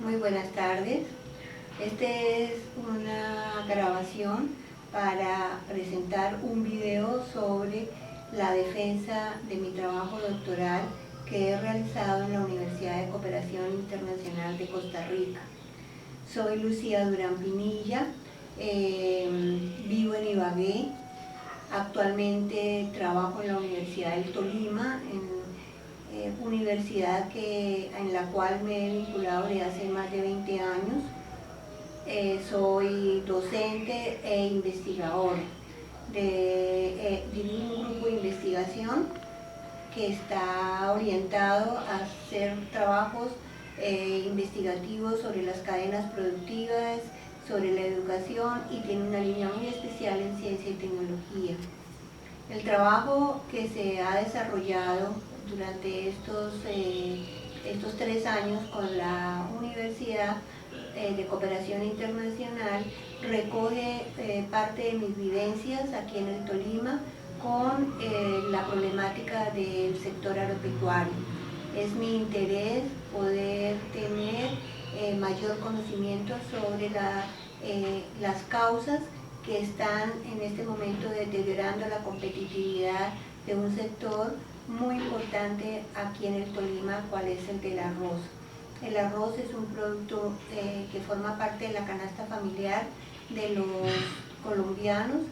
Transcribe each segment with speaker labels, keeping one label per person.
Speaker 1: Muy buenas tardes. Esta es una grabación para presentar un video sobre la defensa de mi trabajo doctoral que he realizado en la Universidad de Cooperación Internacional de Costa Rica. Soy Lucía Durán Pinilla, vivo en Ibagué. Actualmente trabajo en la Universidad del Tolima, universidad en la cual me he vinculado desde hace más de 20 años. Soy docente e investigadora. Dirijo un grupo de investigación que está orientado a hacer trabajos investigativos sobre las cadenas productivas, sobre la educación, y tiene una línea muy especial en ciencia y tecnología. El trabajo que se ha desarrollado durante estos 3 años con la Universidad de Cooperación Internacional recoge parte de mis vivencias aquí en el Tolima con la problemática del sector agropecuario. Es mi interés poder tener mayor conocimiento sobre las causas que están en este momento deteriorando la competitividad de un sector muy importante aquí en el Tolima, cual es el del arroz. El arroz es un producto que forma parte de la canasta familiar de los colombianos.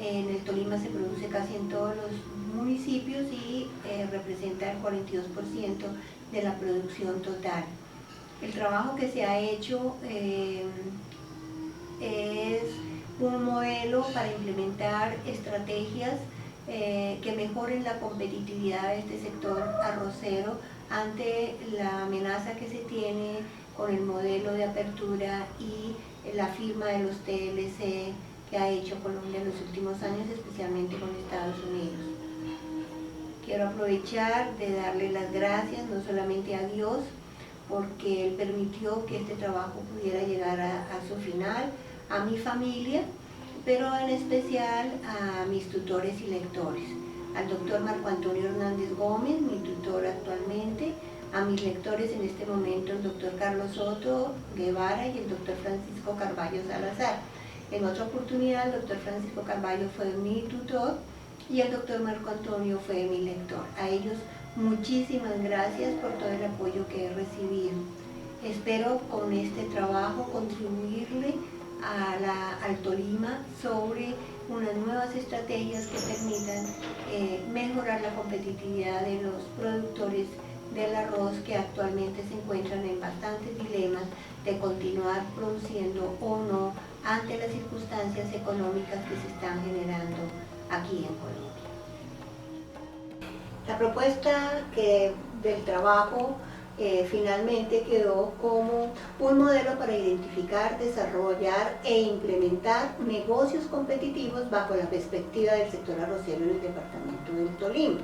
Speaker 1: En el Tolima se produce casi en todos los municipios y representa el 42% de la producción total. El trabajo que se ha hecho es un modelo para implementar estrategias que mejoren la competitividad de este sector arrocero ante la amenaza que se tiene con el modelo de apertura y la firma de los TLC que ha hecho Colombia en los últimos años, especialmente con Estados Unidos. Quiero aprovechar de darle las gracias no solamente a Dios, porque Él permitió que este trabajo pudiera llegar a su final, a mi familia, pero en especial a mis tutores y lectores, al doctor Marco Antonio Hernández Gómez, mi tutor actualmente, a mis lectores en este momento, el doctor Carlos Soto Guevara y el doctor Francisco Carballo Salazar. En otra oportunidad el doctor Francisco Carballo fue mi tutor y el doctor Marco Antonio fue mi lector. A ellos muchísimas gracias por todo el apoyo que he recibido. Espero con este trabajo contribuirle al Tolima sobre unas nuevas estrategias que permitan mejorar la competitividad de los productores del arroz, que actualmente se encuentran en bastantes dilemas de continuar produciendo o no ante las circunstancias económicas que se están generando aquí en Colombia. La propuesta del trabajo finalmente quedó como un modelo para identificar, desarrollar e implementar negocios competitivos bajo la perspectiva del sector arrocero en el departamento del Tolima.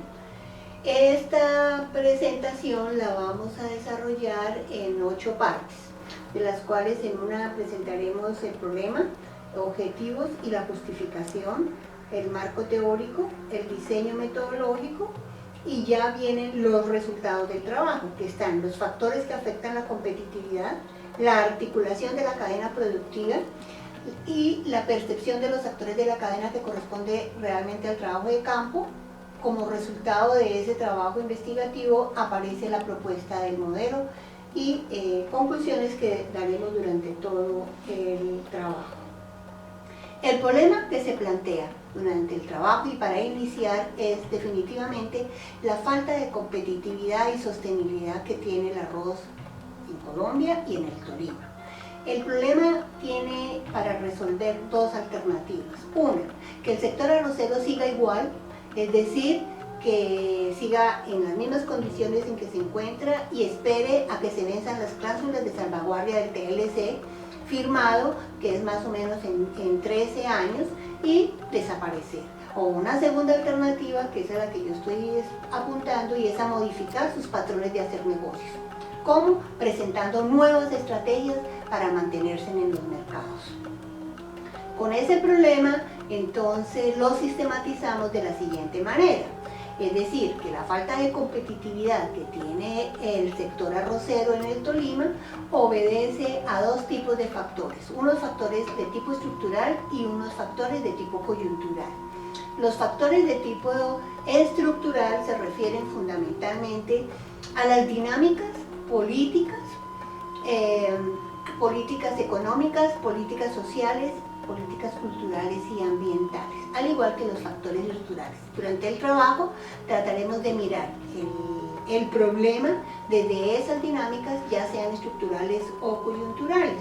Speaker 1: Esta presentación la vamos a desarrollar en 8 partes, de las cuales en una presentaremos el problema, objetivos y la justificación, el marco teórico, el diseño metodológico, y ya vienen los resultados del trabajo, que están los factores que afectan la competitividad, la articulación de la cadena productiva y la percepción de los actores de la cadena que corresponde realmente al trabajo de campo. Como resultado de ese trabajo investigativo aparece la propuesta del modelo y conclusiones que daremos durante todo el trabajo. El problema que se plantea durante el trabajo y para iniciar es definitivamente la falta de competitividad y sostenibilidad que tiene el arroz en Colombia y en el Tolima. El problema tiene para resolver 2 alternativas. Una, que el sector arrocero siga igual, es decir, que siga en las mismas condiciones en que se encuentra y espere a que se venzan las cláusulas de salvaguardia del TLC firmado, que es más o menos en 13 años, y desaparecer. O una segunda alternativa, que es a la que yo estoy apuntando, y es a modificar sus patrones de hacer negocios. ¿Cómo? Presentando nuevas estrategias para mantenerse en los mercados. Con ese problema, entonces lo sistematizamos de la siguiente manera. Es decir, que la falta de competitividad que tiene el sector arrocero en el Tolima obedece a dos tipos de factores, unos factores de tipo estructural y unos factores de tipo coyuntural. Los factores de tipo estructural se refieren fundamentalmente a las dinámicas políticas, políticas económicas, políticas sociales, políticas culturales y ambientales, al igual que los factores estructurales. Durante el trabajo trataremos de mirar el problema desde esas dinámicas, ya sean estructurales o coyunturales.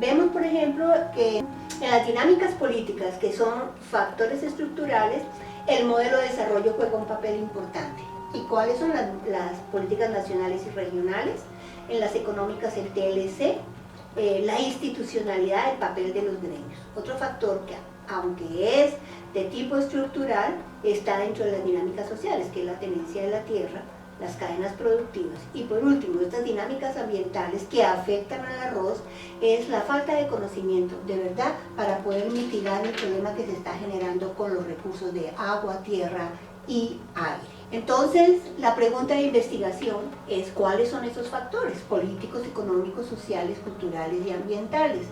Speaker 1: Vemos, por ejemplo, que en las dinámicas políticas, que son factores estructurales, el modelo de desarrollo juega un papel importante. ¿Y cuáles son las políticas nacionales y regionales? En las económicas, el TLC, la institucionalidad, el papel de los gremios. Otro factor que, aunque es de tipo estructural, está dentro de las dinámicas sociales, que es la tenencia de la tierra, las cadenas productivas. Y por último, estas dinámicas ambientales que afectan al arroz es la falta de conocimiento, de verdad, para poder mitigar el problema que se está generando con los recursos de agua, tierra y aire. Entonces, la pregunta de investigación es cuáles son esos factores políticos, económicos, sociales, culturales y ambientales.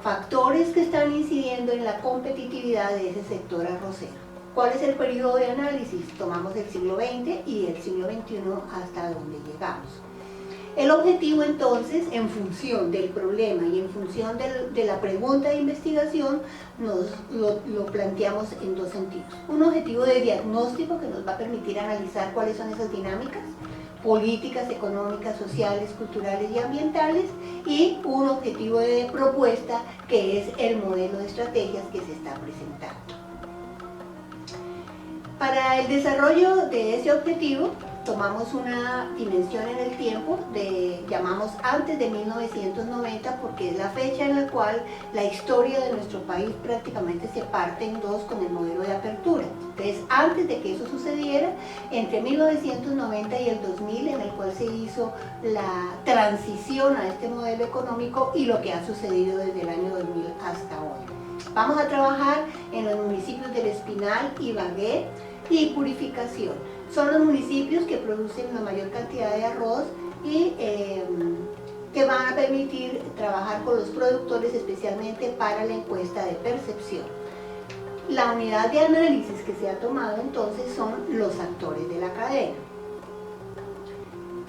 Speaker 1: Factores que están incidiendo en la competitividad de ese sector arrocero. ¿Cuál es el periodo de análisis? Tomamos el siglo XX y el siglo XXI hasta donde llegamos. El objetivo entonces, en función del problema y en función de la pregunta de investigación, lo planteamos en dos sentidos. Un objetivo de diagnóstico que nos va a permitir analizar cuáles son esas dinámicas políticas, económicas, sociales, culturales y ambientales, y un objetivo de propuesta que es el modelo de estrategias que se está presentando. Para el desarrollo de ese objetivo, tomamos una dimensión en el tiempo, llamamos antes de 1990, porque es la fecha en la cual la historia de nuestro país prácticamente se parte en dos con el modelo de apertura. Entonces, antes de que eso sucediera, entre 1990 y el 2000, en el cual se hizo la transición a este modelo económico y lo que ha sucedido desde el año 2000 hasta hoy. Vamos a trabajar en los municipios del Espinal, Ibagué y Purificación. Son los municipios que producen la mayor cantidad de arroz y que van a permitir trabajar con los productores, especialmente para la encuesta de percepción. La unidad de análisis que se ha tomado entonces son los actores de la cadena.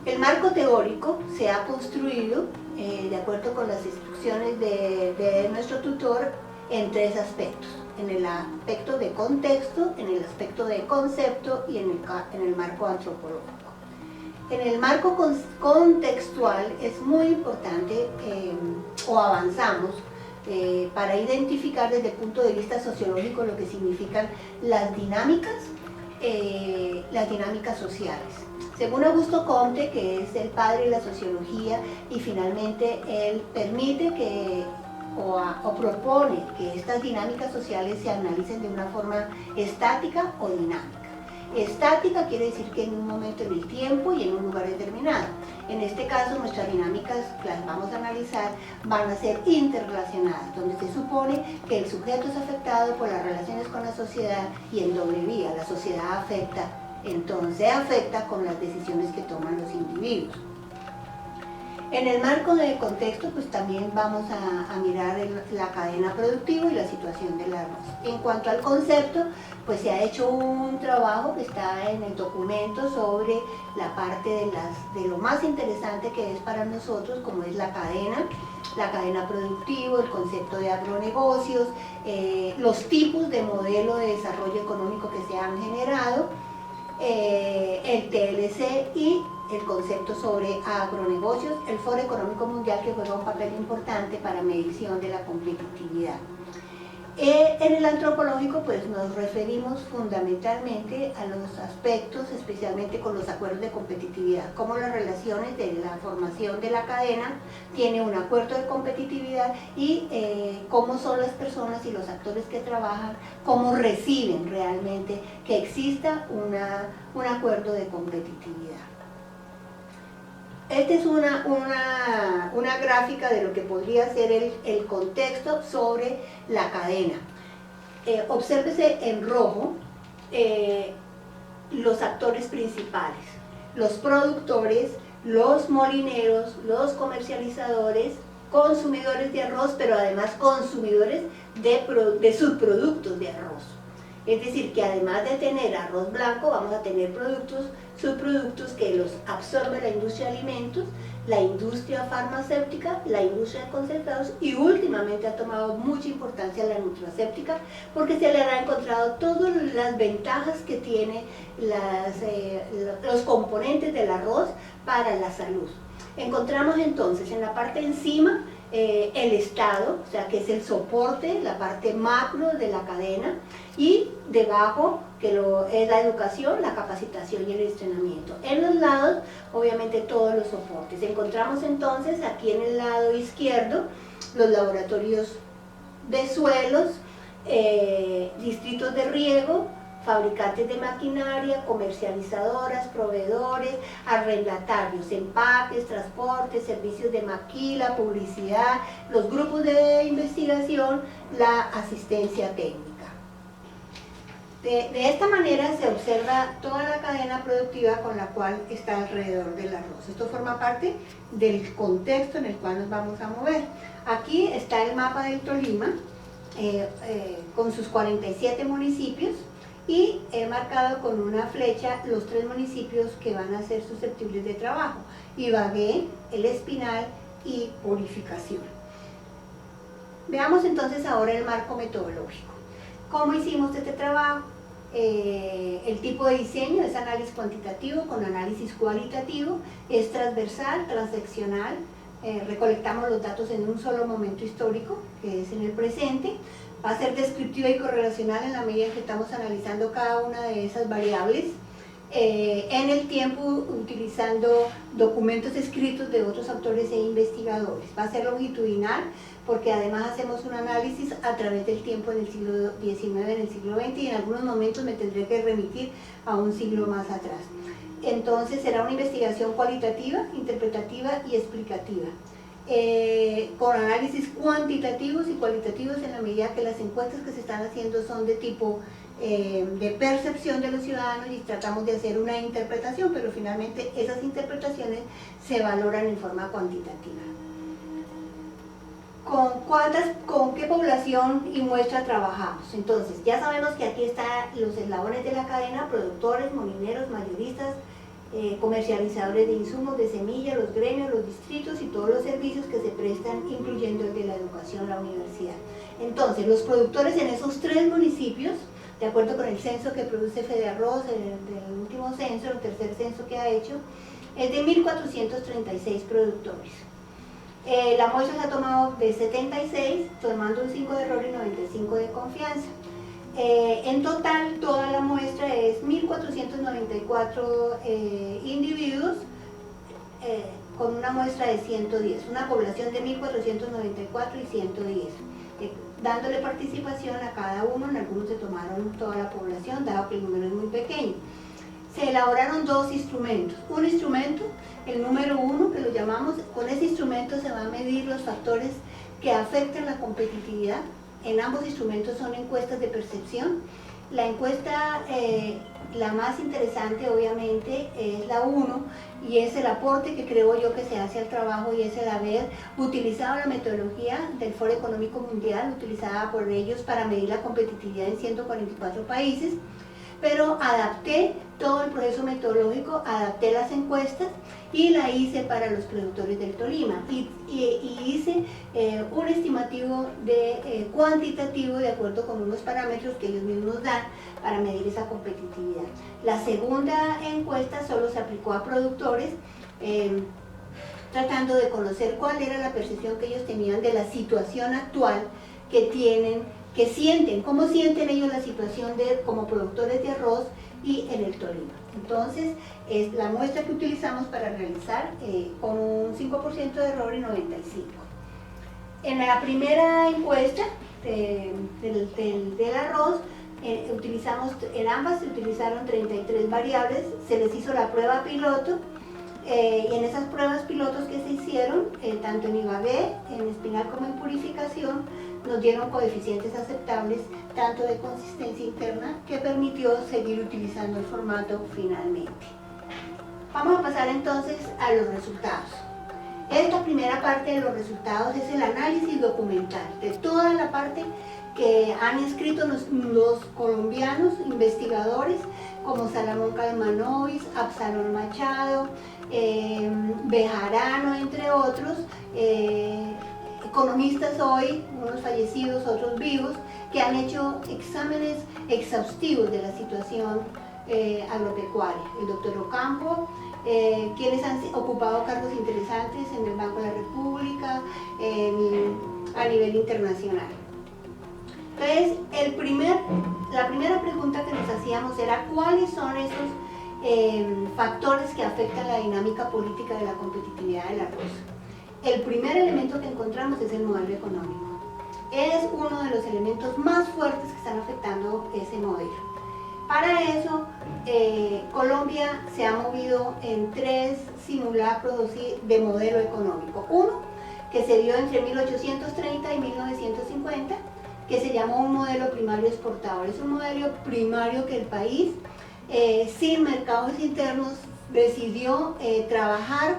Speaker 1: El marco teórico se ha construido, de acuerdo con las instrucciones de nuestro tutor, en tres aspectos: en el aspecto de contexto, en el aspecto de concepto y en el marco antropológico. En el marco contextual es muy importante, o avanzamos, para identificar desde el punto de vista sociológico lo que significan las dinámicas sociales. Según Augusto Comte, que es el padre de la sociología, y finalmente él permite que o propone que estas dinámicas sociales se analicen de una forma estática o dinámica. Estática quiere decir que en un momento en el tiempo y en un lugar determinado. En este caso, nuestras dinámicas que las vamos a analizar van a ser interrelacionadas, donde se supone que el sujeto es afectado por las relaciones con la sociedad y en doble vía. La sociedad afecta con las decisiones que toman los individuos. En el marco de contexto, pues también vamos a mirar la cadena productiva y la situación del arroz. En cuanto al concepto, pues se ha hecho un trabajo que está en el documento sobre la parte de lo más interesante que es para nosotros, como es la cadena productiva, el concepto de agronegocios, los tipos de modelo de desarrollo económico que se han generado, el TLC y el concepto sobre agronegocios, el Foro Económico Mundial, que juega un papel importante para medición de la competitividad. En el antropológico, pues nos referimos fundamentalmente a los aspectos, especialmente con los acuerdos de competitividad, cómo las relaciones de la formación de la cadena tiene un acuerdo de competitividad y cómo son las personas y los actores que trabajan, cómo reciben realmente que exista un acuerdo de competitividad. Esta es una gráfica de lo que podría ser el contexto sobre la cadena. Obsérvese en rojo los actores principales, los productores, los molineros, los comercializadores, consumidores de arroz, pero además consumidores de subproductos de arroz. Es decir, que además de tener arroz blanco, vamos a tener subproductos que los absorbe la industria de alimentos, la industria farmacéutica, la industria de concentrados y últimamente ha tomado mucha importancia la nutracéutica porque se le han encontrado todas las ventajas que tiene los componentes del arroz para la salud. Encontramos entonces en la parte de encima el Estado, o sea que es el soporte, la parte macro de la cadena, y debajo que es la educación, la capacitación y el entrenamiento. En los lados, obviamente todos los soportes. Encontramos entonces aquí en el lado izquierdo los laboratorios de suelos, distritos de riego, fabricantes de maquinaria, comercializadoras, proveedores, arrendatarios, empaques, transportes, servicios de maquila, publicidad, los grupos de investigación, la asistencia técnica. De esta manera se observa toda la cadena productiva con la cual está alrededor del arroz. Esto forma parte del contexto en el cual nos vamos a mover. Aquí está el mapa del Tolima con sus 47 municipios y he marcado con una flecha los 3 municipios que van a ser susceptibles de trabajo: Ibagué, El Espinal y Purificación. Veamos entonces ahora el marco metodológico. ¿Cómo hicimos este trabajo? El tipo de diseño es análisis cuantitativo con análisis cualitativo, es transversal, transeccional, recolectamos los datos en un solo momento histórico, que es en el presente, va a ser descriptiva y correlacional en la medida en que estamos analizando cada una de esas variables, en el tiempo utilizando documentos escritos de otros autores e investigadores. Va a ser longitudinal porque además hacemos un análisis a través del tiempo en el siglo XIX, en el siglo XX, y en algunos momentos me tendré que remitir a un siglo más atrás. Entonces será una investigación cualitativa, interpretativa y explicativa, con análisis cuantitativos y cualitativos en la medida que las encuestas que se están haciendo son de tipo de percepción de los ciudadanos y tratamos de hacer una interpretación, pero finalmente esas interpretaciones se valoran en forma cuantitativa. ¿Con qué población y muestra trabajamos? Entonces, ya sabemos que aquí están los eslabones de la cadena: productores, molineros, mayoristas, comercializadores de insumos, de semillas, los gremios, los distritos y todos los servicios que se prestan, incluyendo el de la educación, la universidad. Entonces, los productores en esos 3 municipios, de acuerdo con el censo que produce FEDEARROZ, el último censo, el tercer censo que ha hecho, es de 1.436 productores. La muestra se ha tomado de 76, tomando un 5 de error y 95 de confianza. En total, toda la muestra es 1.494 individuos con una muestra de 110, una población de 1.494 y 110, dándole participación a cada uno. En algunos se tomaron toda la población, dado que el número es muy pequeño. Se elaboraron 2 instrumentos. Un instrumento, el número 1, que lo llamamos, con ese instrumento se van a medir los factores que afectan la competitividad. En ambos instrumentos son encuestas de percepción. La encuesta, la más interesante obviamente, es la 1, y es el aporte que creo yo que se hace al trabajo, y es el haber utilizado la metodología del Foro Económico Mundial, utilizada por ellos para medir la competitividad en 144 países, pero adapté todo el proceso metodológico, adapté las encuestas y la hice para los productores del Tolima, y hice un estimativo cuantitativo de acuerdo con unos parámetros que ellos mismos dan para medir esa competitividad. La segunda encuesta solo se aplicó a productores, tratando de conocer cuál era la percepción que ellos tenían de la situación actual que tienen, que sienten, cómo sienten ellos la situación como productores de arroz y en el Tolima. Entonces, es la muestra que utilizamos para realizar con un 5% de error y 95. En la primera encuesta del arroz, en ambas se utilizaron 33 variables, se les hizo la prueba piloto, y en esas pruebas pilotos que se hicieron, tanto en Ibagué, en Espinal como en Purificación, nos dieron coeficientes aceptables, tanto de consistencia interna, que permitió seguir utilizando el formato finalmente. Vamos a pasar entonces a los resultados. Esta primera parte de los resultados es el análisis documental de toda la parte que han escrito los colombianos investigadores como Salomón Calmanovis, Absalón Machado, Bejarano, entre otros, economistas hoy, unos fallecidos, otros vivos, que han hecho exámenes exhaustivos de la situación agropecuaria. El doctor Ocampo, quienes han ocupado cargos interesantes en el Banco de la República, a nivel internacional. Entonces, la primera pregunta que nos hacíamos era ¿cuáles son esos factores que afectan la dinámica política de la competitividad del arroz? El primer elemento que encontramos es el modelo económico. Es uno de los elementos más fuertes que están afectando ese modelo. Para eso, Colombia se ha movido en 3 simulacros de modelo económico. Uno, que se dio entre 1830 y 1950, que se llamó un modelo primario exportador. Es un modelo primario que el país, sin mercados internos, decidió trabajar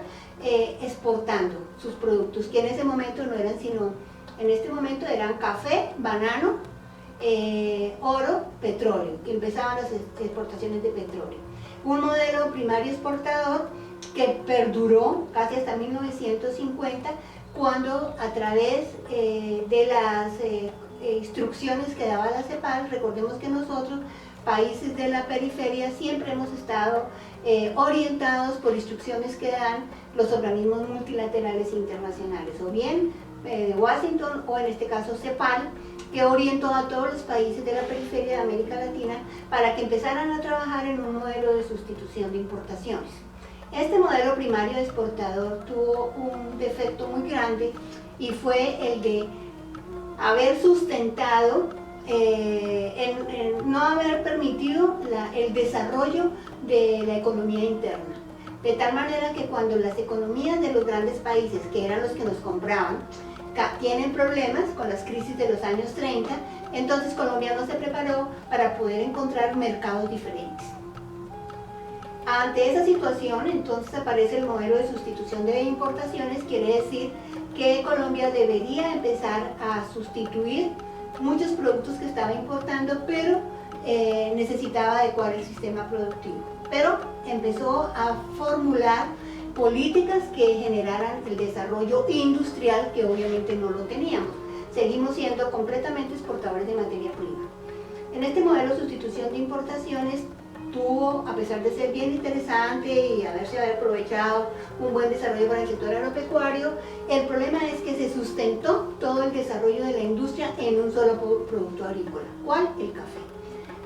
Speaker 1: exportando sus productos, que en ese momento no eran sino, en este momento eran café, banano, oro, petróleo, que empezaban las exportaciones de petróleo. Un modelo primario exportador que perduró casi hasta 1950, cuando a través de las instrucciones que daba la CEPAL, recordemos que nosotros, países de la periferia, siempre hemos estado orientados por instrucciones que dan los organismos multilaterales internacionales, o bien de Washington, o en este caso CEPAL, que orientó a todos los países de la periferia de América Latina para que empezaran a trabajar en un modelo de sustitución de importaciones. Este modelo primario exportador tuvo un defecto muy grande, y fue el de haber sustentado, no haber permitido el desarrollo de la economía interna. De tal manera que cuando las economías de los grandes países, que eran los que nos compraban, tienen problemas con las crisis de los años 30, entonces Colombia no se preparó para poder encontrar mercados diferentes. Ante esa situación, entonces aparece el modelo de sustitución de importaciones. Quiere decir que Colombia debería empezar a sustituir muchos productos que estaba importando, pero necesitaba adecuar el sistema productivo. Pero empezó a formular políticas que generaran el desarrollo industrial, que obviamente no lo teníamos. Seguimos siendo completamente exportadores de materia prima. En este modelo de sustitución de importaciones tuvo, a pesar de ser bien interesante y haberse aprovechado un buen desarrollo para el sector agropecuario, el problema es que se sustentó todo el desarrollo de la industria en un solo producto agrícola. ¿Cuál? El café.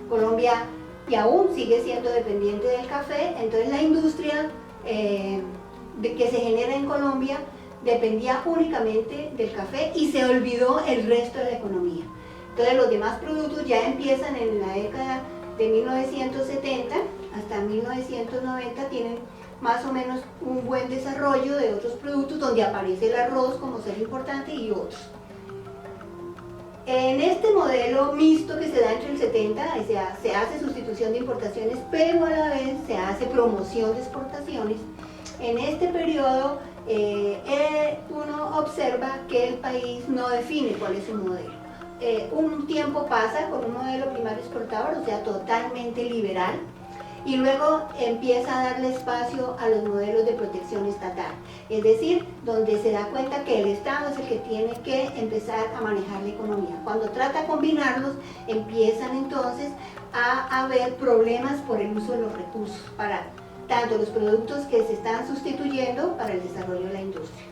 Speaker 1: Colombia, y aún sigue siendo dependiente del café, entonces la industria que se genera en Colombia dependía únicamente del café y se olvidó el resto de la economía. Entonces los demás productos ya empiezan en la década de 1970 hasta 1990, tienen más o menos un buen desarrollo de otros productos, donde aparece el arroz como ser importante y otros. En este modelo mixto que se da entre el 70, se hace sustitución de importaciones, pero a la vez se hace promoción de exportaciones. En este periodo uno observa que el país no define cuál es su modelo. Un tiempo pasa con un modelo primario exportador, o sea, totalmente liberal, y luego empieza a darle espacio a los modelos de protección estatal, es decir, donde se da cuenta que el Estado es el que tiene que empezar a manejar la economía. Cuando trata de combinarlos, empiezan entonces a haber problemas por el uso de los recursos para tanto los productos que se están sustituyendo para el desarrollo de la industria.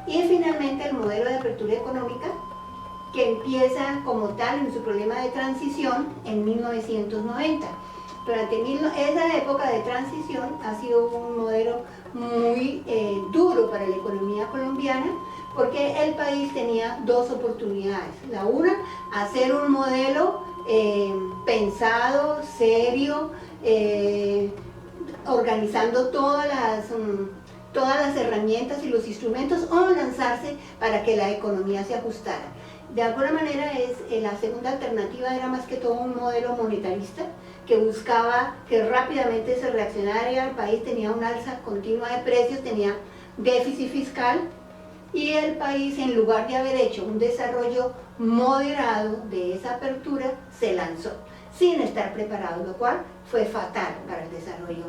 Speaker 1: Y finalmente el modelo de apertura económica, que empieza como tal en su problema de transición en 1990. Durante esa época de transición ha sido un modelo muy duro para la economía colombiana, porque el país tenía dos oportunidades. La una, hacer un modelo pensado, serio, organizando todas las herramientas y los instrumentos, o lanzarse para que la economía se ajustara. de alguna manera la segunda alternativa era más que todo un modelo monetarista que buscaba que rápidamente se reaccionara el país, tenía una alza continua de precios, tenía déficit fiscal y el país, en lugar de haber hecho un desarrollo moderado de esa apertura, se lanzó sin estar preparado, lo cual fue fatal para el desarrollo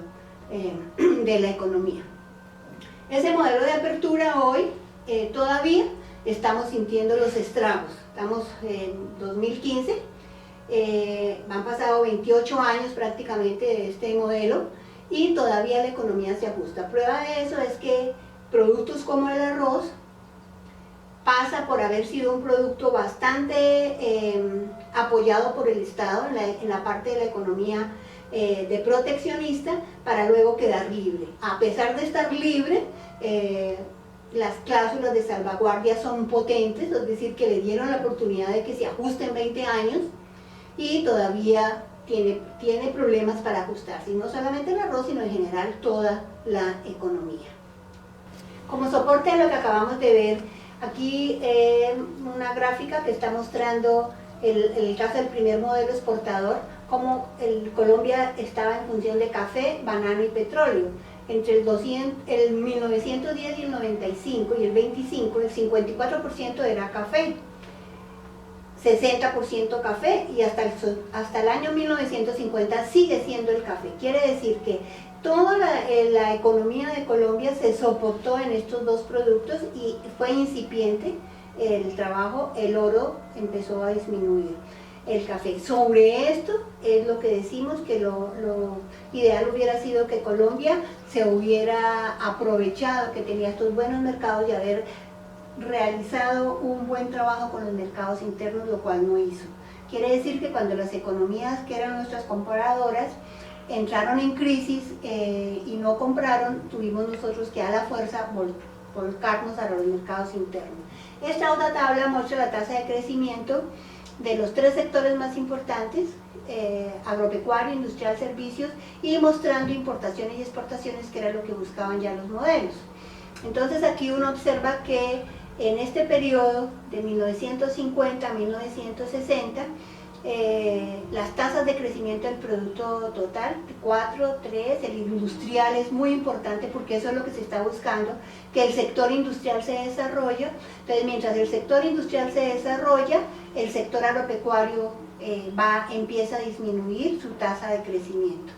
Speaker 1: de la economía. Ese modelo de apertura hoy todavía estamos sintiendo los estragos. Estamos en 2015, han pasado 28 años prácticamente de este modelo y todavía la economía se ajusta. Prueba de eso es que productos como el arroz pasa por haber sido un producto bastante apoyado por el Estado en la parte de la economía de proteccionista para luego quedar libre. A pesar de estar libre, las cláusulas de salvaguardia son potentes, es decir, que le dieron la oportunidad de que se ajuste en 20 años y todavía tiene problemas para ajustarse, y no solamente el arroz, sino en general toda la economía. Como soporte a lo que acabamos de ver, aquí una gráfica que está mostrando el caso del primer modelo exportador, cómo Colombia estaba en función de café, banano y petróleo. Entre el 1910 y el 95 y el 25, el 54% era café, 60% café, y hasta el año 1950 sigue siendo el café. Quiere decir que toda la economía de Colombia se soportó en estos dos productos y fue incipiente el trabajo, el oro empezó a disminuir. El café. Sobre esto es lo que decimos que lo ideal hubiera sido que Colombia se hubiera aprovechado que tenía estos buenos mercados y haber realizado un buen trabajo con los mercados internos, lo cual no hizo. Quiere decir que cuando las economías que eran nuestras compradoras entraron en crisis y no compraron, tuvimos nosotros que a la fuerza volcarnos a los mercados internos. Esta otra tabla muestra la tasa de crecimiento de los tres sectores más importantes, agropecuario, industrial, servicios, y mostrando importaciones y exportaciones, que era lo que buscaban ya los modelos. Entonces aquí uno observa que en este periodo de 1950 a 1960, las tasas de crecimiento del producto total, 4, 3, el industrial es muy importante porque eso es lo que se está buscando, que el sector industrial se desarrolle. Entonces, mientras el sector industrial se desarrolla, el sector agropecuario empieza a disminuir su tasa de crecimiento.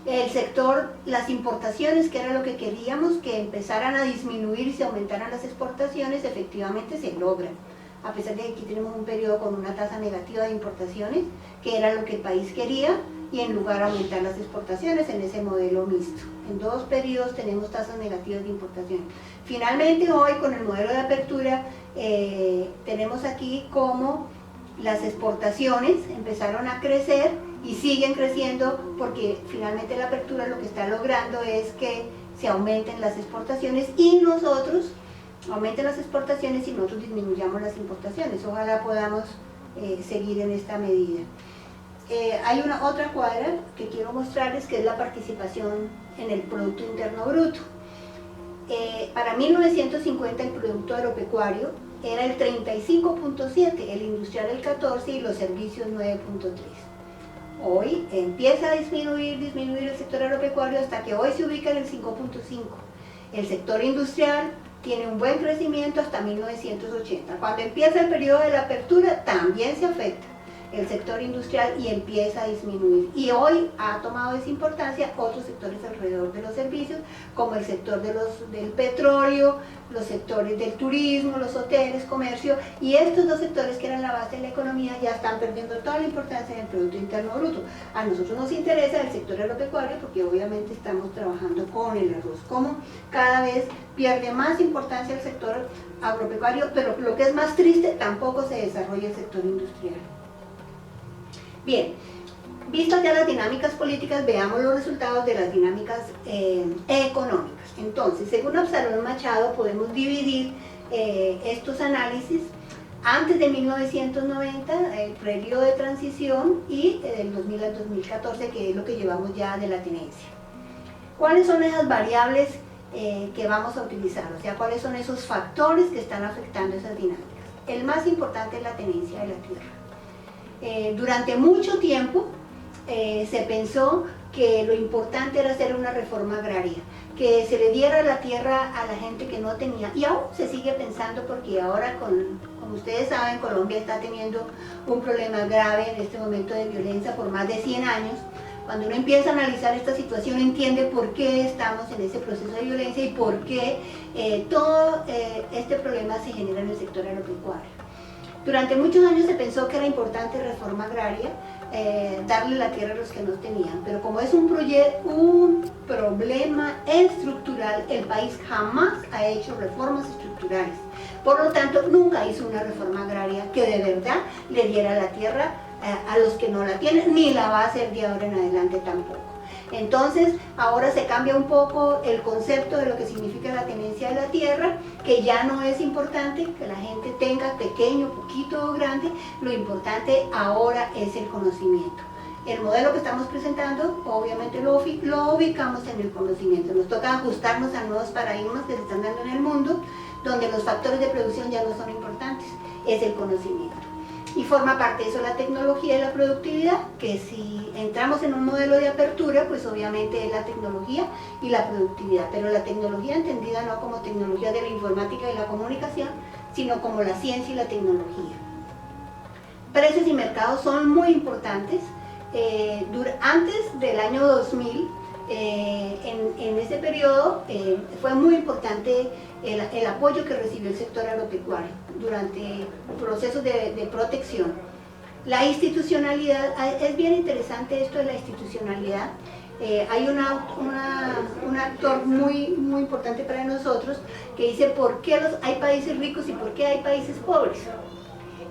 Speaker 1: El sector, las importaciones, que era lo que queríamos, que empezaran a disminuir y se aumentaran las exportaciones, efectivamente se logran. A pesar de que aquí tenemos un periodo con una tasa negativa de importaciones, que era lo que el país quería, y en lugar de aumentar las exportaciones en ese modelo mixto. En 2 periodos tenemos tasas negativas de importaciones. Finalmente hoy, con el modelo de apertura, tenemos aquí cómo las exportaciones empezaron a crecer y siguen creciendo, porque finalmente la apertura lo que está logrando es que se aumenten las exportaciones y nosotros aumenten las exportaciones y nosotros disminuyamos las importaciones. Ojalá podamos seguir en esta medida. Hay una otra cuadra que quiero mostrarles, que es la participación en el Producto Interno Bruto. Para 1950 el producto agropecuario era el 35.7, el industrial el 14 y los servicios 9.3. Hoy empieza a disminuir el sector agropecuario hasta que hoy se ubica en el 5.5. El sector industrial tiene un buen crecimiento hasta 1980. Cuando empieza el periodo de la apertura también se afecta el sector industrial y empieza a disminuir. Y hoy ha tomado esa importancia otros sectores alrededor de los servicios, como el sector del petróleo, los sectores del turismo, los hoteles, comercio, y estos 2 sectores que eran la base de la economía ya están perdiendo toda la importancia en el Producto Interno Bruto. A nosotros nos interesa el sector agropecuario porque obviamente estamos trabajando con el arroz, como cada vez pierde más importancia el sector agropecuario, pero lo que es más triste, tampoco se desarrolla el sector industrial. Bien, vistas ya las dinámicas políticas, veamos los resultados de las dinámicas económicas. Entonces, según Absalón Machado, podemos dividir estos análisis antes de 1990, el periodo de transición, y del 2000 al 2014, que es lo que llevamos ya de la tenencia. ¿Cuáles son esas variables que vamos a utilizar? O sea, ¿cuáles son esos factores que están afectando esas dinámicas? El más importante es la tenencia de la tierra. Durante mucho tiempo se pensó que lo importante era hacer una reforma agraria, que se le diera la tierra a la gente que no tenía, y aún se sigue pensando porque ahora, como ustedes saben, Colombia está teniendo un problema grave en este momento de violencia por más de 100 años. Cuando uno empieza a analizar esta situación, entiende por qué estamos en ese proceso de violencia y por qué todo este problema se genera en el sector agropecuario. Durante muchos años se pensó que era importante reforma agraria, darle la tierra a los que no tenían, pero como es un problema estructural, el país jamás ha hecho reformas estructurales. Por lo tanto, nunca hizo una reforma agraria que de verdad le diera la tierra a los que no la tienen, ni la va a hacer de ahora en adelante tampoco. Entonces, ahora se cambia un poco el concepto de lo que significa la tenencia de la tierra, que ya no es importante que la gente tenga pequeño, poquito o grande, lo importante ahora es el conocimiento. El modelo que estamos presentando, obviamente lo ubicamos en el conocimiento. Nos toca ajustarnos a nuevos paradigmas que se están dando en el mundo, donde los factores de producción ya no son importantes, es el conocimiento. Y forma parte de eso la tecnología y la productividad, que si entramos en un modelo de apertura, pues obviamente es la tecnología y la productividad, pero la tecnología entendida no como tecnología de la informática y la comunicación, sino como la ciencia y la tecnología. Precios y mercados son muy importantes. Antes del año 2000, en ese periodo fue muy importante el apoyo que recibió el sector agropecuario durante procesos de protección. La institucionalidad, es bien interesante esto de la institucionalidad. Hay un actor muy importante para nosotros que dice por qué hay países ricos y por qué hay países pobres.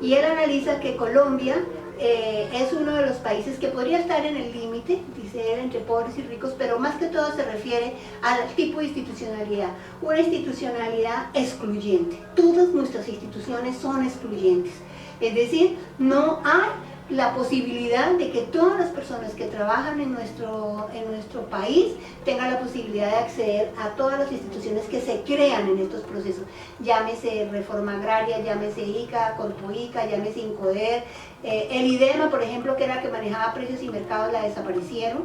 Speaker 1: Y él analiza que Colombia es uno de los países que podría estar en el límite, dice él, entre pobres y ricos, pero más que todo se refiere al tipo de institucionalidad, una institucionalidad excluyente. Todas nuestras instituciones son excluyentes, es decir, no hay la posibilidad de que todas las personas que trabajan en nuestro país tengan la posibilidad de acceder a todas las instituciones que se crean en estos procesos, llámese Reforma Agraria, llámese ICA, Corpoica, llámese Incoder, el IDEMA, por ejemplo, que era la que manejaba precios y mercados, la desaparecieron,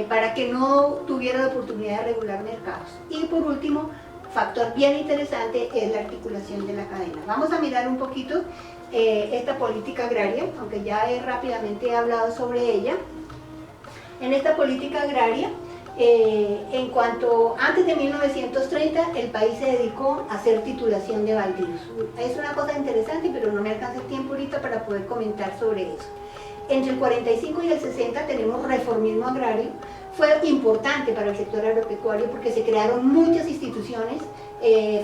Speaker 1: para que no tuviera la oportunidad de regular mercados. Y por último, factor bien interesante es la articulación de la cadena. Vamos a mirar un poquito esta política agraria, aunque ya rápidamente he hablado sobre ella. En esta política agraria, antes de 1930, el país se dedicó a hacer titulación de baldíos. Es una cosa interesante, pero no me alcanza el tiempo ahorita para poder comentar sobre eso. Entre el 45 y el 60 tenemos reformismo agrario. Fue importante para el sector agropecuario porque se crearon muchas instituciones,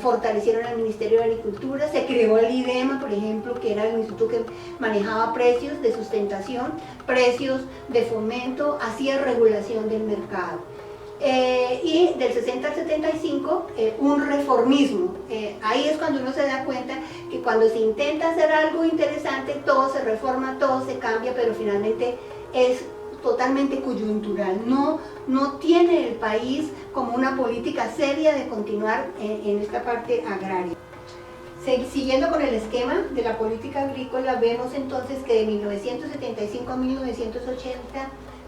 Speaker 1: fortalecieron el Ministerio de Agricultura, se creó el IDEMA, por ejemplo, que era el instituto que manejaba precios de sustentación, precios de fomento, hacía regulación del mercado. Y del 60 al 75, un reformismo. Ahí es cuando uno se da cuenta que cuando se intenta hacer algo interesante, todo se reforma, todo se cambia, pero finalmente es totalmente coyuntural. No tiene el país como una política seria de continuar en esta parte agraria. Siguiendo con el esquema de la política agrícola, vemos entonces que de 1975 a 1980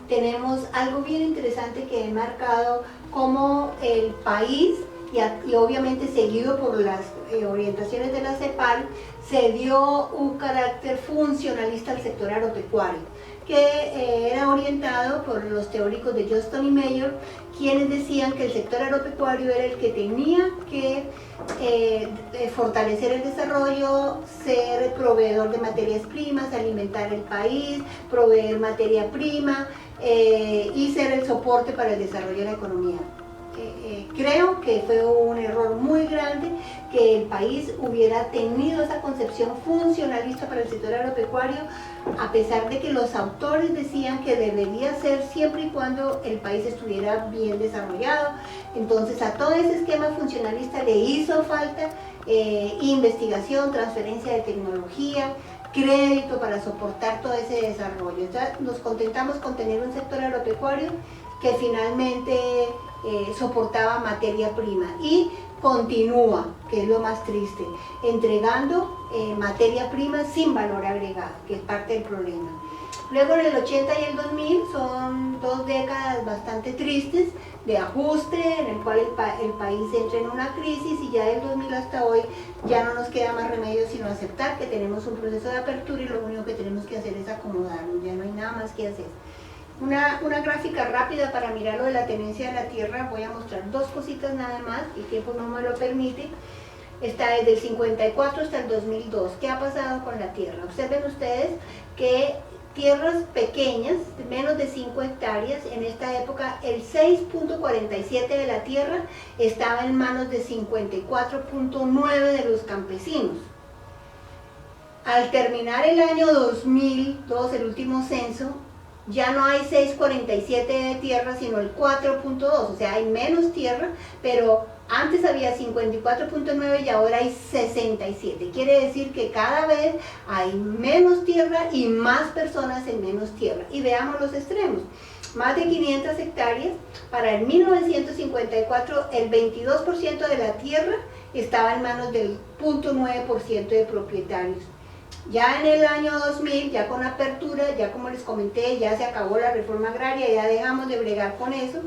Speaker 1: tenemos algo bien interesante que he marcado como el país, y obviamente seguido por las orientaciones de la CEPAL, se dio un carácter funcionalista al sector agropecuario, que era orientado por los teóricos de Johnston y Mayor, quienes decían que el sector agropecuario era el que tenía que fortalecer el desarrollo, ser proveedor de materias primas, alimentar el país, proveer materia prima y ser el soporte para el desarrollo de la economía. Creo que fue un error muy grande que el país hubiera tenido esa concepción funcionalista para el sector agropecuario, a pesar de que los autores decían que debería ser siempre y cuando el país estuviera bien desarrollado. Entonces a todo ese esquema funcionalista le hizo falta investigación, transferencia de tecnología, crédito para soportar todo ese desarrollo. Entonces, nos contentamos con tener un sector agropecuario que finalmente soportaba materia prima, y continúa, que es lo más triste, entregando materia prima sin valor agregado, que es parte del problema. Luego en el 80 y el 2000 son 2 décadas bastante tristes de ajuste, en el cual el país entra en una crisis, y ya del 2000 hasta hoy ya no nos queda más remedio sino aceptar que tenemos un proceso de apertura y lo único que tenemos que hacer es acomodarnos, ya no hay nada más que hacer. Una gráfica rápida para mirar lo de la tenencia de la tierra. Voy a mostrar 2 cositas nada más, el tiempo no me lo permite. Está desde el 54 hasta el 2002. ¿Qué ha pasado con la tierra? Observen ustedes que tierras pequeñas, de menos de 5 hectáreas, en esta época el 6.47 de la tierra estaba en manos de 54.9 de los campesinos. Al terminar el año 2002, el último censo, ya no hay 6.47 de tierra, sino el 4.2, o sea, hay menos tierra, pero antes había 54.9 y ahora hay 67. Quiere decir que cada vez hay menos tierra y más personas en menos tierra. Y veamos los extremos. Más de 500 hectáreas, para el 1954 el 22% de la tierra estaba en manos del 0.9% de propietarios. Ya en el año 2000, ya con apertura, ya como les comenté, ya se acabó la reforma agraria, ya dejamos de bregar con eso.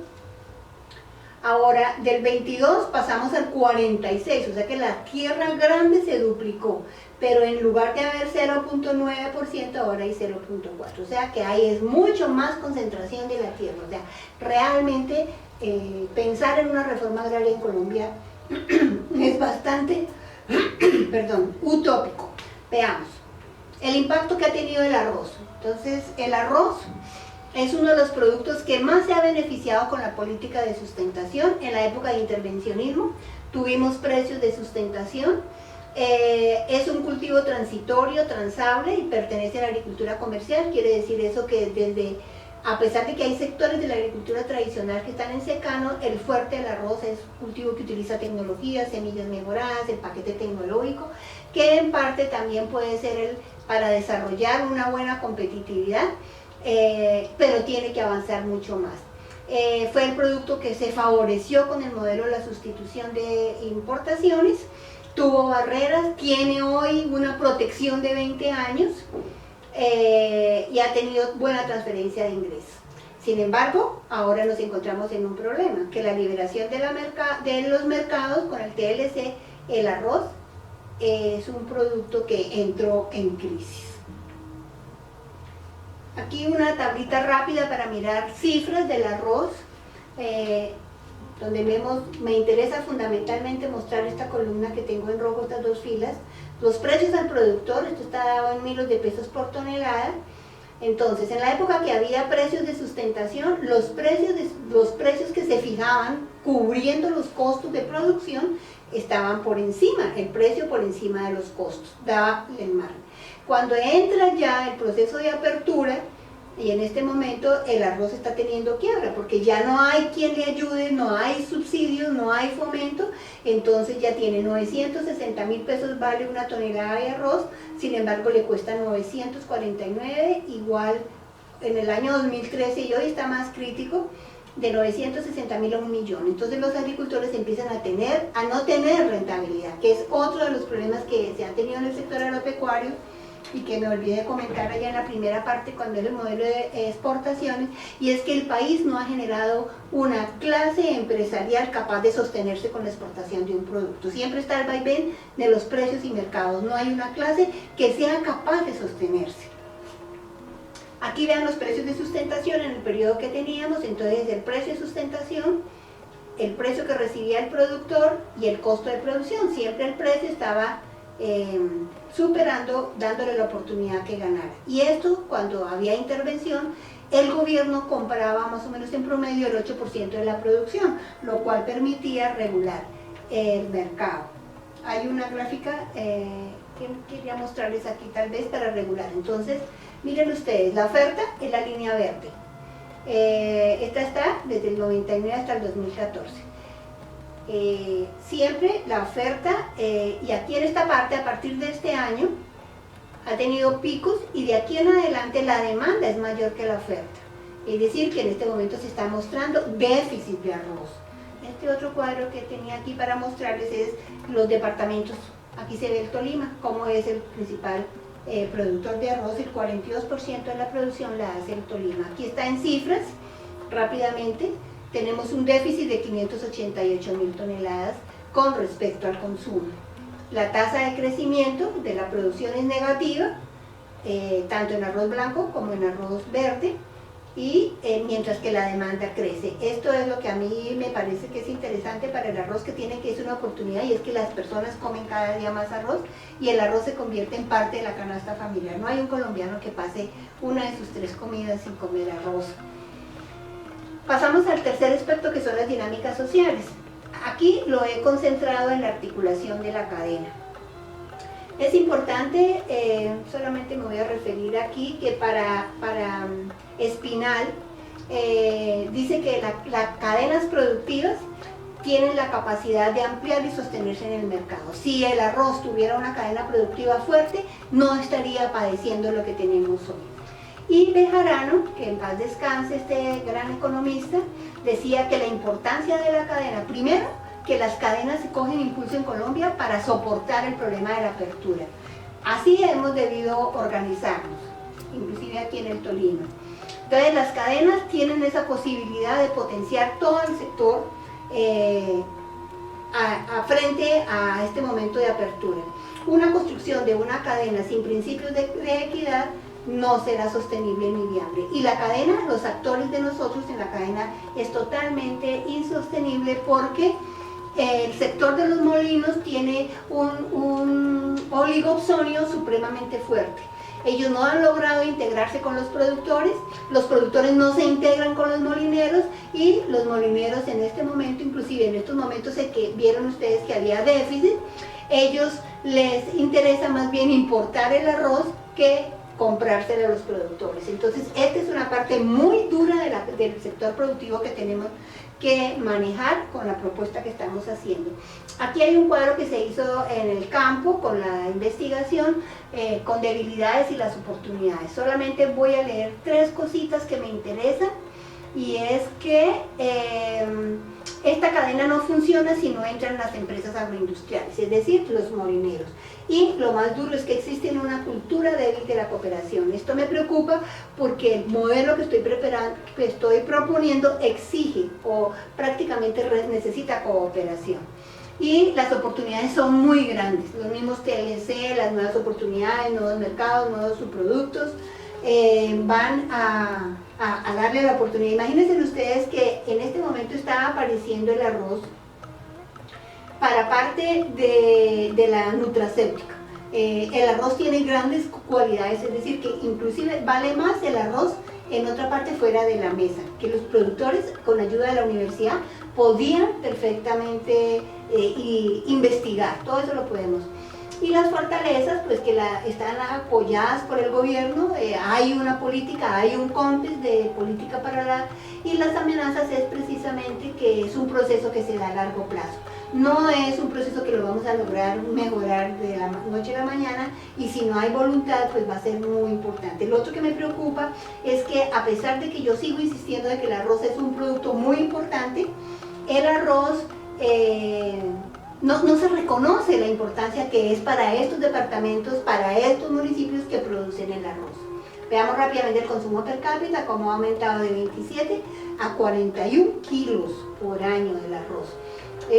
Speaker 1: Ahora, del 22 pasamos al 46, o sea que la tierra grande se duplicó, pero en lugar de haber 0.9%, ahora hay 0.4%, o sea que ahí es mucho más concentración de la tierra. O sea, realmente pensar en una reforma agraria en Colombia es bastante, utópico. Veamos. El impacto que ha tenido el arroz. Entonces, el arroz es uno de los productos que más se ha beneficiado con la política de sustentación. En la época de intervencionismo tuvimos precios de sustentación. Es un cultivo transitorio, transable, y pertenece a la agricultura comercial. Quiere decir eso que a pesar de que hay sectores de la agricultura tradicional que están en secano, el fuerte del arroz es un cultivo que utiliza tecnología, semillas mejoradas, el paquete tecnológico, que en parte también puede ser para desarrollar una buena competitividad, pero tiene que avanzar mucho más. Fue el producto que se favoreció con el modelo de la sustitución de importaciones, tuvo barreras, tiene hoy una protección de 20 años, y ha tenido buena transferencia de ingresos. Sin embargo, ahora nos encontramos en un problema, que la liberación de los mercados con el TLC, el arroz, es un producto que entró en crisis. Aquí una tablita rápida para mirar cifras del arroz, donde me interesa fundamentalmente mostrar esta columna que tengo en rojo, estas 2 filas, los precios al productor. Esto está dado en miles de pesos por tonelada. Entonces, en la época que había precios de sustentación, los precios que se fijaban cubriendo los costos de producción estaban por encima, el precio por encima de los costos, daba el margen. Cuando entra ya el proceso de apertura, y en este momento el arroz está teniendo quiebra, porque ya no hay quien le ayude, no hay subsidios, no hay fomento, entonces ya tiene 960.000 pesos vale una tonelada de arroz, sin embargo le cuesta 949, igual en el año 2013, y hoy está más crítico, de 960.000 a 1 millón. Entonces los agricultores empiezan a no tener rentabilidad, que es otro de los problemas que se han tenido en el sector agropecuario, y que me olvidé de comentar allá en la primera parte cuando era el modelo de exportaciones, y es que el país no ha generado una clase empresarial capaz de sostenerse con la exportación de un producto. Siempre está el vaivén de los precios y mercados, no hay una clase que sea capaz de sostenerse. Aquí vean los precios de sustentación en el periodo que teníamos. Entonces el precio de sustentación, el precio que recibía el productor y el costo de producción, siempre el precio estaba superando, dándole la oportunidad que ganara. Y esto, cuando había intervención, el gobierno compraba más o menos en promedio el 8% de la producción, lo cual permitía regular el mercado. Hay una gráfica que quería mostrarles aquí tal vez para regular. Entonces, miren ustedes, la oferta es la línea verde. Esta está desde el 99 hasta el 2014. Siempre la oferta, y aquí en esta parte, a partir de este año, ha tenido picos, y de aquí en adelante la demanda es mayor que la oferta. Es decir, que en este momento se está mostrando déficit de arroz. este otro cuadro que tenía aquí para mostrarles es los departamentos. Aquí se ve el Tolima, como es el principal productor de arroz. El 42% de la producción la hace el Tolima. Aquí está en cifras, rápidamente. Tenemos un déficit de 588.000 toneladas con respecto al consumo. La tasa de crecimiento de la producción es negativa, tanto en arroz blanco como en arroz verde, y mientras que la demanda crece. Esto es lo que a mí me parece que es interesante para el arroz, que es una oportunidad, y es que las personas comen cada día más arroz y el arroz se convierte en parte de la canasta familiar. No hay un colombiano que pase una de sus 3 comidas sin comer arroz. Pasamos al tercer aspecto, que son las dinámicas sociales. Aquí lo he concentrado en la articulación de la cadena. Es importante, solamente me voy a referir aquí, que para Espinal dice que las cadenas productivas tienen la capacidad de ampliar y sostenerse en el mercado. Si el arroz tuviera una cadena productiva fuerte, no estaría padeciendo lo que tenemos hoy. Y Bejarano, que en paz descanse este gran economista, decía que la importancia de la cadena, primero, que las cadenas cogen impulso en Colombia para soportar el problema de la apertura. Así hemos debido organizarnos, inclusive aquí en el Tolima. Entonces las cadenas tienen esa posibilidad de potenciar todo el sector frente a este momento de apertura. Una construcción de una cadena sin principios de equidad no será sostenible ni viable. Y la cadena, los actores de nosotros en la cadena, es totalmente insostenible, porque el sector de los molinos tiene un oligopsonio supremamente fuerte. Ellos no han logrado integrarse con los productores no se integran con los molineros, y los molineros en este momento, inclusive en estos momentos en que vieron ustedes que había déficit, ellos les interesa más bien importar el arroz que comprárselo a los productores. Entonces, esta es una parte muy dura del sector productivo que tenemos que manejar con la propuesta que estamos haciendo. Aquí hay un cuadro que se hizo en el campo con la investigación, con debilidades y las oportunidades. Solamente voy a leer 3 cositas que me interesan, y es que esta cadena no funciona si no entran las empresas agroindustriales, es decir, los molineros. Y lo más duro es que existe una cultura débil de la cooperación. Esto me preocupa porque el modelo que estoy proponiendo exige o prácticamente necesita cooperación. Y las oportunidades son muy grandes, los mismos TLC, las nuevas oportunidades, nuevos mercados, nuevos subproductos, van a darle la oportunidad. Imagínense ustedes que en este momento está apareciendo el arroz para parte de la nutracéutica. El arroz tiene grandes cualidades, es decir, que inclusive vale más el arroz en otra parte fuera de la mesa, que los productores, con ayuda de la universidad, podían perfectamente investigar. Todo eso lo podemos. Y las fortalezas, pues que están apoyadas por el gobierno, hay una política, hay un COMPES de política y las amenazas es precisamente que es un proceso que se da a largo plazo. No es un proceso que lo vamos a lograr mejorar de la noche a la mañana, y si no hay voluntad, pues va a ser muy importante. Lo otro que me preocupa es que, a pesar de que yo sigo insistiendo de que el arroz es un producto muy importante, el arroz no se reconoce la importancia que es para estos departamentos, para estos municipios que producen el arroz. Veamos rápidamente el consumo per cápita, cómo ha aumentado de 27 a 41 kilos por año del arroz.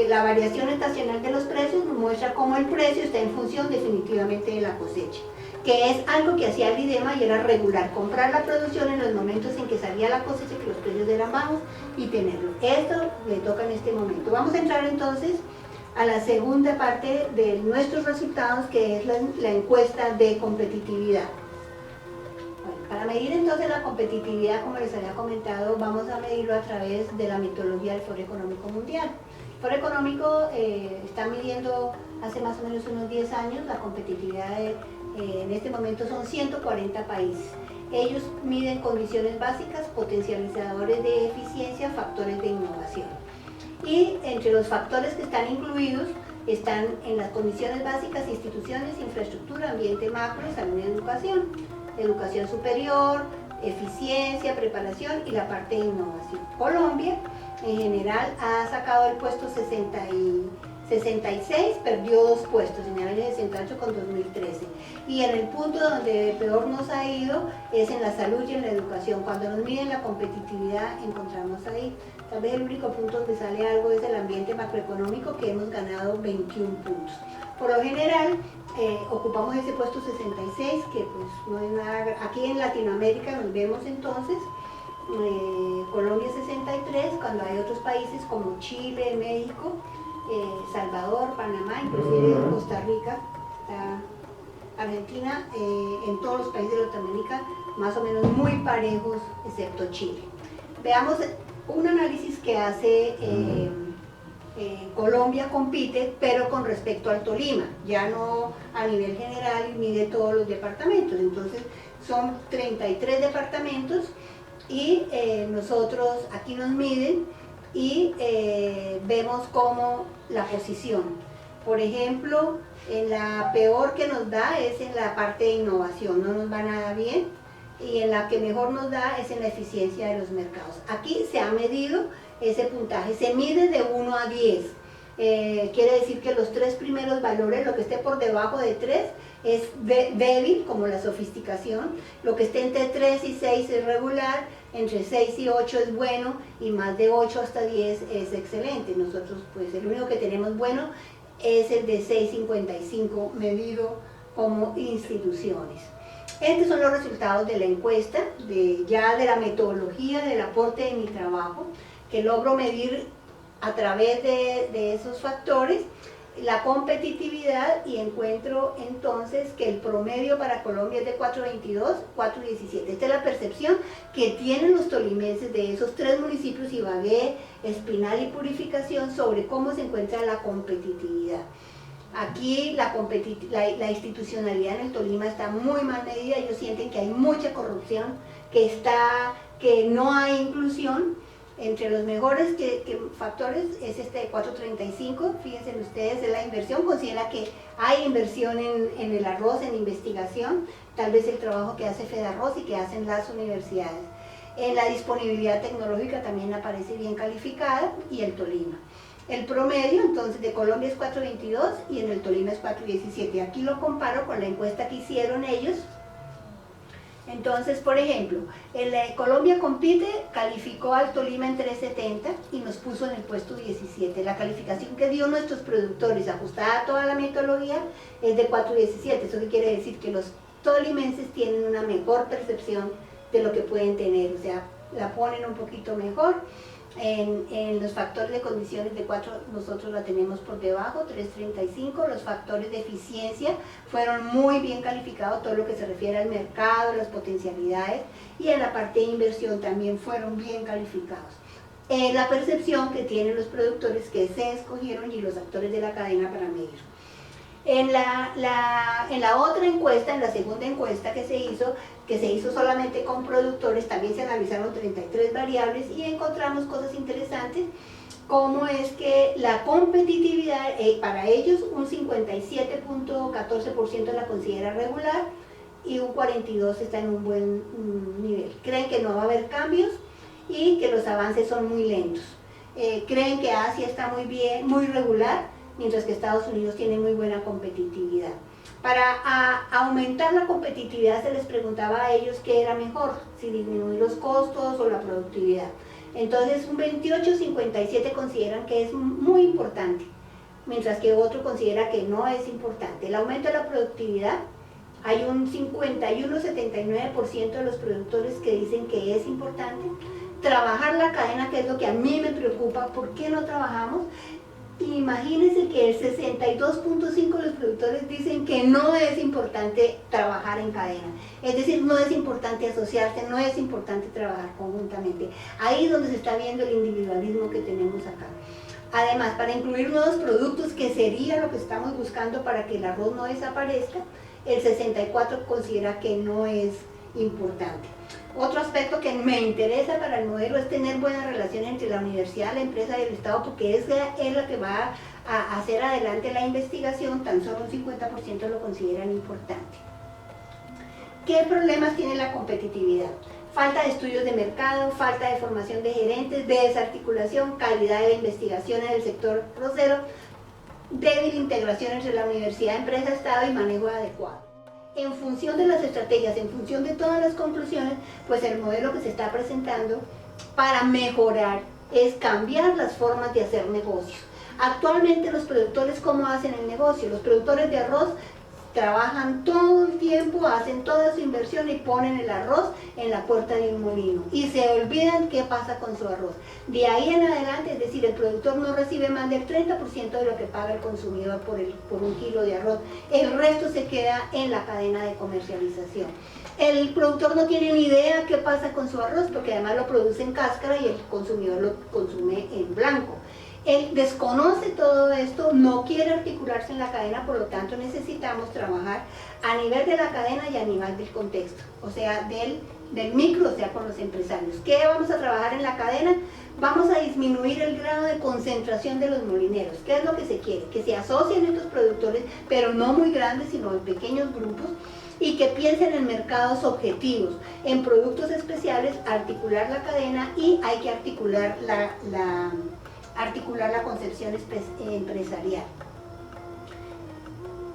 Speaker 1: La variación estacional de los precios nos muestra cómo el precio está en función definitivamente de la cosecha, que es algo que hacía el IDEMA, y era regular, comprar la producción en los momentos en que salía la cosecha, que los precios eran bajos, y tenerlo. Esto le toca en este momento. Vamos a entrar entonces a la segunda parte de nuestros resultados, que es la encuesta de competitividad. Bueno, para medir entonces la competitividad, como les había comentado, vamos a medirlo a través de la metodología del Foro Económico Mundial. El Foro Económico está midiendo hace más o menos unos 10 años la competitividad en este momento son 140 países. Ellos miden condiciones básicas, potencializadores de eficiencia, factores de innovación. Y entre los factores que están incluidos están en las condiciones básicas: instituciones, infraestructura, ambiente macro, salud y educación superior, eficiencia, preparación y la parte de innovación. Colombia en general ha sacado el puesto 66, perdió 2 puestos en el año 68 con 2013. Y en el punto donde peor nos ha ido es en la salud y en la educación. Cuando nos miden la competitividad encontramos ahí. Tal vez el único punto donde sale algo es el ambiente macroeconómico, que hemos ganado 21 puntos. Por lo general ocupamos ese puesto 66, que pues no es nada. Aquí en Latinoamérica nos vemos entonces, Colombia 63, cuando hay otros países como Chile, México, Salvador, Panamá, inclusive Costa Rica, Argentina, en todos los países de Latinoamérica más o menos muy parejos, excepto Chile. Veamos un análisis que hace Colombia compite, pero con respecto al Tolima, ya no a nivel general ni de todos los departamentos. Entonces son 33 departamentos y nosotros aquí nos miden y vemos como la posición. Por ejemplo, en la peor que nos da es en la parte de innovación, no nos va nada bien, y en la que mejor nos da es en la eficiencia de los mercados. Aquí se ha medido ese puntaje, se mide de 1 a 10. Quiere decir que los 3 primeros valores, lo que esté por debajo de 3 es débil, como la sofisticación, lo que esté entre 3 y 6 es regular, entre 6 y 8 es bueno, y más de 8 hasta 10 es excelente. Nosotros pues el único que tenemos bueno es el de 6.55 medido como instituciones. Estos son los resultados de la encuesta, ya de la metodología del aporte de mi trabajo, que logro medir a través de esos factores la competitividad, y encuentro entonces que el promedio para Colombia es de 4.22, 4.17. Esta es la percepción que tienen los tolimenses de esos 3 municipios, Ibagué, Espinal y Purificación, sobre cómo se encuentra la competitividad. Aquí la institucionalidad en el Tolima está muy mal medida. Ellos sienten que hay mucha corrupción, que no hay inclusión. Entre los mejores factores es este de 4.35, fíjense ustedes, de la inversión. Considera que hay inversión en el arroz, en investigación, tal vez el trabajo que hace Fedarroz y que hacen las universidades. En la disponibilidad tecnológica también aparece bien calificada, y el Tolima. El promedio entonces de Colombia es 4.22 y en el Tolima es 4.17. Aquí lo comparo con la encuesta que hicieron ellos. Entonces, por ejemplo, Colombia compite, calificó al Tolima en 3.70 y nos puso en el puesto 17. La calificación que dio nuestros productores, ajustada a toda la metodología, es de 4.17. ¿Eso qué quiere decir? Que los tolimenses tienen una mejor percepción de lo que pueden tener, o sea, la ponen un poquito mejor. En los factores de condiciones de 4 nosotros la tenemos por debajo, 3.35. Los factores de eficiencia fueron muy bien calificados, todo lo que se refiere al mercado, las potencialidades, y en la parte de inversión también fueron bien calificados. La percepción que tienen los productores que se escogieron y los actores de la cadena para medir. En la otra encuesta, en la segunda encuesta que se hizo solamente con productores, también se analizaron 33 variables y encontramos cosas interesantes, como es que la competitividad, para ellos un 57.14% la considera regular y un 42% está en un buen nivel. Creen que no va a haber cambios y que los avances son muy lentos. Creen que Asia está muy bien, muy regular, mientras que Estados Unidos tiene muy buena competitividad. Para aumentar la competitividad se les preguntaba a ellos qué era mejor, si disminuir los costos o la productividad. Entonces un 28.57 consideran que es muy importante, mientras que otro considera que no es importante. El aumento de la productividad, hay un 51.79% de los productores que dicen que es importante. Trabajar la cadena, que es lo que a mí me preocupa, ¿por qué no trabajamos? Imagínense que el 62.5% de los productores dicen que no es importante trabajar en cadena, es decir, no es importante asociarse, no es importante trabajar conjuntamente. Ahí es donde se está viendo el individualismo que tenemos acá. Además, para incluir nuevos productos, que sería lo que estamos buscando para que el arroz no desaparezca, el 64% considera que no es importante. Otro aspecto que me interesa para el modelo es tener buena relación entre la universidad, la empresa y el Estado, porque esa es la que va a hacer adelante la investigación. Tan solo un 50% lo consideran importante. ¿Qué problemas tiene la competitividad? falta de estudios de mercado, falta de formación de gerentes, desarticulación, calidad de la investigación en el sector arrocero, débil integración entre la universidad, empresa, Estado y manejo adecuado. En función de las estrategias, en función de todas las conclusiones, pues el modelo que se está presentando para mejorar es cambiar las formas de hacer negocios. Actualmente los productores, ¿cómo hacen el negocio? Los productores de arroz trabajan todo el tiempo, hacen toda su inversión y ponen el arroz en la puerta de un molino y se olvidan qué pasa con su arroz. De ahí en adelante, es decir, el productor no recibe más del 30% de lo que paga el consumidor por un kilo de arroz. El resto se queda en la cadena de comercialización. El productor no tiene ni idea qué pasa con su arroz porque además lo produce en cáscara y el consumidor lo consume en blanco. Él desconoce todo esto, no quiere articularse en la cadena, por lo tanto necesitamos trabajar a nivel de la cadena y a nivel del contexto, o sea, del micro, o sea, con los empresarios. ¿Qué vamos a trabajar en la cadena? Vamos a disminuir el grado de concentración de los molineros. ¿Qué es lo que se quiere? Que se asocien estos productores, pero no muy grandes, sino en pequeños grupos, y que piensen en mercados objetivos, en productos especiales, articular la cadena y hay que articular la concepción empresarial.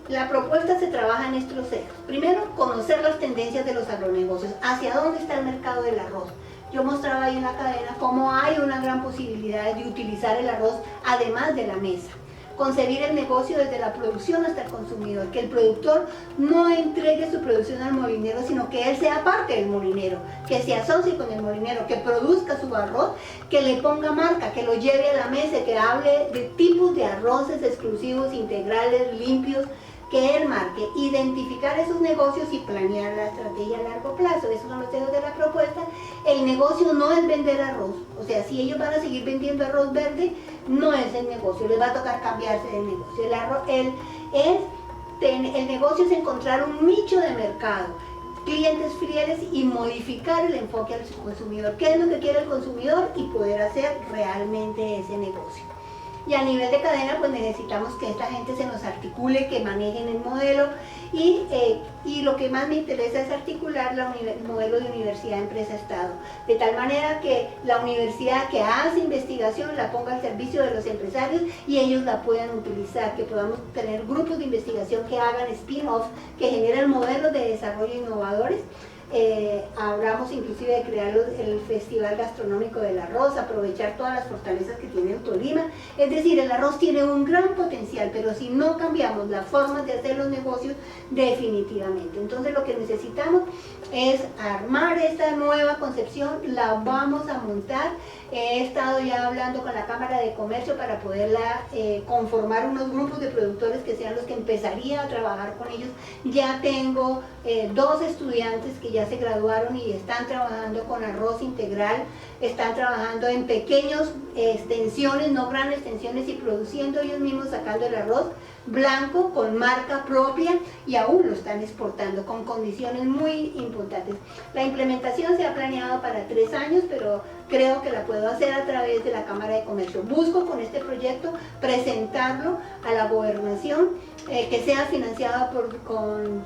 Speaker 1: La propuesta se trabaja en estos ejes. Primero, conocer las tendencias de los agronegocios, hacia dónde está el mercado del arroz. Yo mostraba ahí en la cadena cómo hay una gran posibilidad de utilizar el arroz además de la mesa. Concebir el negocio desde la producción hasta el consumidor, que el productor no entregue su producción al molinero, sino que él sea parte del molinero, que se asocie con el molinero, que produzca su arroz, que le ponga marca, que lo lleve a la mesa, que hable de tipos de arroces exclusivos, integrales, limpios, que él marque, identificar esos negocios y planear la estrategia a largo plazo. Esos son los ejes de la propuesta. El negocio no es vender arroz, o sea, si ellos van a seguir vendiendo arroz verde, no es el negocio, les va a tocar cambiarse del negocio. El negocio es encontrar un nicho de mercado, clientes fieles y modificar el enfoque al consumidor. ¿Qué es lo que quiere el consumidor? Y poder hacer realmente ese negocio. Y a nivel de cadena, pues necesitamos que esta gente se nos articule, que manejen el modelo y lo que más me interesa es articular el modelo de universidad, empresa, Estado, de tal manera que la universidad que hace investigación la ponga al servicio de los empresarios y ellos la puedan utilizar, que podamos tener grupos de investigación que hagan spin-off, que generen modelos de desarrollo innovadores. Hablamos inclusive de crear el Festival Gastronómico del Arroz, aprovechar todas las fortalezas que tiene el Tolima. Es decir, el arroz tiene un gran potencial, pero si no cambiamos las formas de hacer los negocios, definitivamente. Entonces lo que necesitamos es armar esta nueva concepción, la vamos a montar. He estado ya hablando con la Cámara de Comercio para poderla conformar unos grupos de productores que sean los que empezaría a trabajar con ellos. Ya tengo 2 estudiantes que ya se graduaron y están trabajando con arroz integral, están trabajando en pequeñas extensiones, no grandes extensiones, y produciendo ellos mismos, sacando el arroz blanco con marca propia y aún lo están exportando con condiciones muy importantes. La implementación se ha planeado para 3 años, pero creo que la puedo hacer a través de la Cámara de Comercio. Busco con este proyecto presentarlo a la gobernación, que sea financiado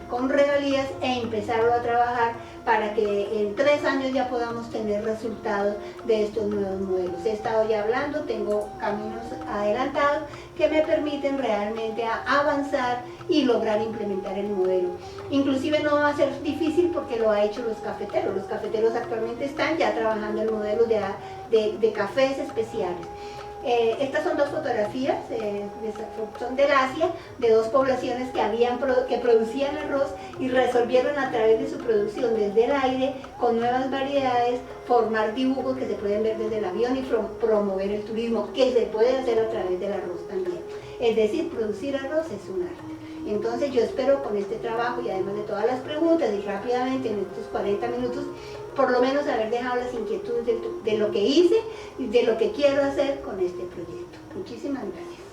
Speaker 1: con regalías e empezarlo a trabajar para que en 3 años ya podamos tener resultados de estos nuevos modelos. He estado ya hablando, tengo caminos adelantados que me permiten realmente avanzar y lograr implementar el modelo. Inclusive no va a ser difícil porque lo ha hecho los cafeteros. Los cafeteros actualmente están ya trabajando en modelos de cafés especiales. Estas son 2 fotografías, son del Asia, de 2 poblaciones que producían arroz y resolvieron a través de su producción desde el aire, con nuevas variedades, formar dibujos que se pueden ver desde el avión y promover el turismo, que se puede hacer a través del arroz también. Es decir, producir arroz es un arte. Entonces yo espero con este trabajo y además de todas las preguntas y rápidamente en estos 40 minutos, por lo menos haber dejado las inquietudes de lo que hice y de lo que quiero hacer con este proyecto. Muchísimas gracias.